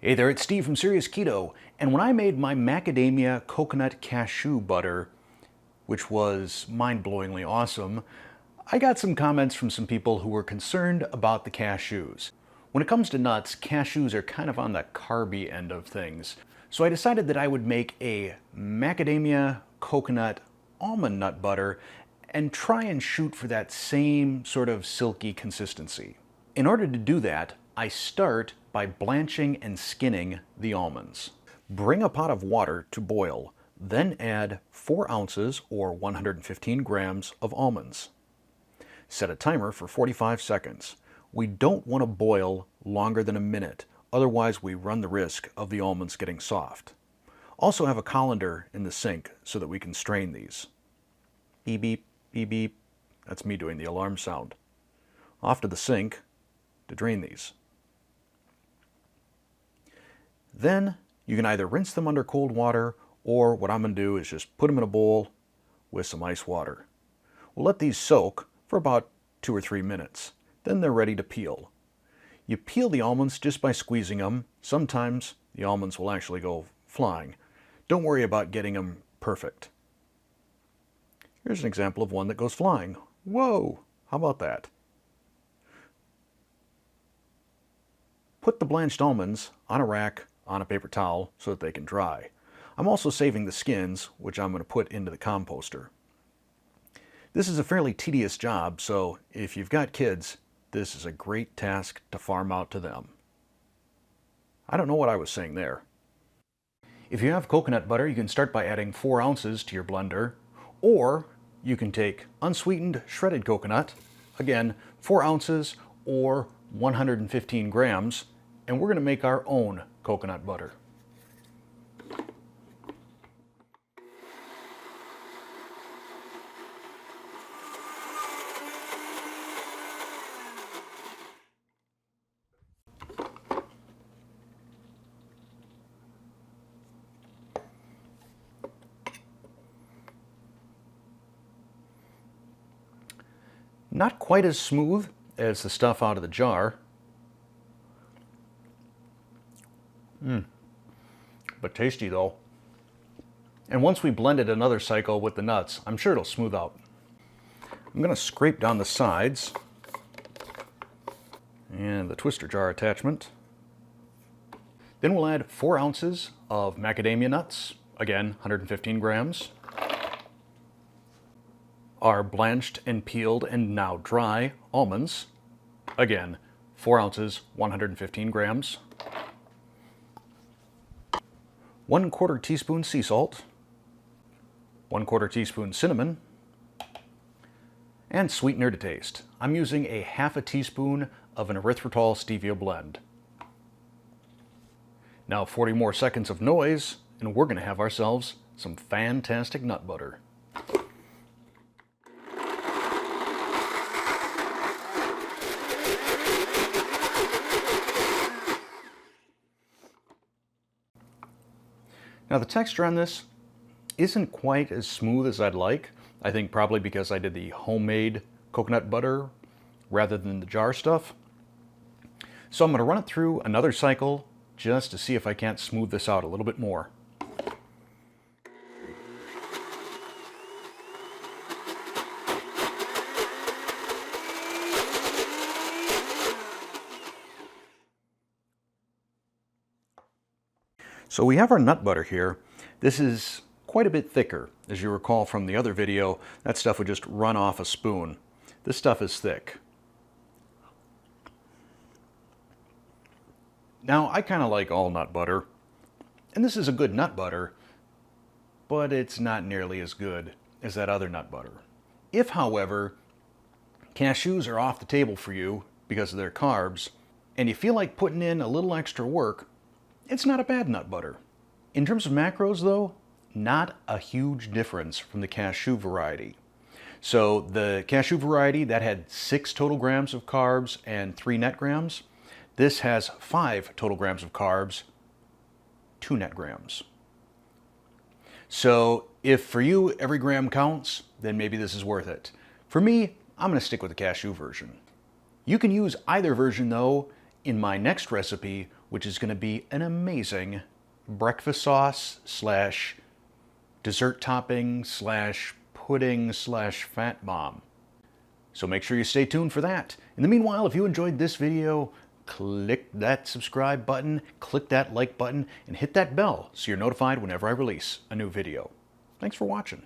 Hey there, it's Steve from Serious Keto, and when I made my macadamia coconut cashew butter, which was mind-blowingly awesome, I got some comments from some people who were concerned about the cashews. When it comes to nuts, cashews are kind of on the carby end of things. So I decided that I would make a macadamia coconut almond nut butter and try and shoot for that same sort of silky consistency. In order to do that, I start by blanching and skinning the almonds. Bring a pot of water to boil, then add 4 ounces or 115 grams of almonds. Set a timer for 45 seconds. We don't want to boil longer than a minute, otherwise we run the risk of the almonds getting soft. Also have a colander in the sink so that we can strain these. Beep beep, beep beep. That's me doing the alarm sound. Off to the sink to drain these. Then you can either rinse them under cold water, or what I'm going to do is just put them in a bowl with some ice water. We'll let these soak for about 2 or 3 minutes. Then they're ready to peel. You peel the almonds just by squeezing them. Sometimes the almonds will actually go flying. Don't worry about getting them perfect. Here's an example of one that goes flying. Whoa! How about that? Put the blanched almonds on a rack on a paper towel so that they can dry. I'm also saving the skins, which I'm going to put into the composter. This is a fairly tedious job, so if you've got kids, this is a great task to farm out to them. I don't know what I was saying there. If you have coconut butter, you can start by adding 4 ounces to your blender, or you can take unsweetened shredded coconut, again 4 ounces or 115 grams, and we're going to make our own coconut butter. Not quite as smooth as the stuff out of the jar, but tasty though. And once we blend it another cycle with the nuts, I'm sure it'll smooth out. I'm going to scrape down the sides and the twister jar attachment. Then we'll add 4 ounces of macadamia nuts, again 115 grams. Our blanched and peeled and now dry almonds, again 4 ounces, 115 grams. 1/4 teaspoon sea salt, 1/4 teaspoon cinnamon, and sweetener to taste. I'm using a 1/2 teaspoon of an erythritol stevia blend. Now 40 more seconds of noise, and we're going to have ourselves some fantastic nut butter. Now the texture on this isn't quite as smooth as I'd like. I think probably because I did the homemade coconut butter rather than the jar stuff. So I'm going to run it through another cycle just to see if I can't smooth this out a little bit more. So we have our nut butter here. This is quite a bit thicker. As you recall from the other video, that stuff would just run off a spoon. This stuff is thick. Now, I kind of like all nut butter, and this is a good nut butter, but it's not nearly as good as that other nut butter. If, however, cashews are off the table for you because of their carbs, and you feel like putting in a little extra work, it's not a bad nut butter. In terms of macros though, not a huge difference from the cashew variety. So the cashew variety, that had 6 total grams of carbs and 3 net grams. This has 5 total grams of carbs, 2 net grams. So if for you every gram counts, then maybe this is worth it. For me, I'm going to stick with the cashew version. You can use either version though in my next recipe, which is going to be an amazing breakfast sauce slash dessert topping slash pudding slash fat bomb. So make sure you stay tuned for that. In the meanwhile, if you enjoyed this video, click that subscribe button, click that like button, and hit that bell so you're notified whenever I release a new video. Thanks for watching.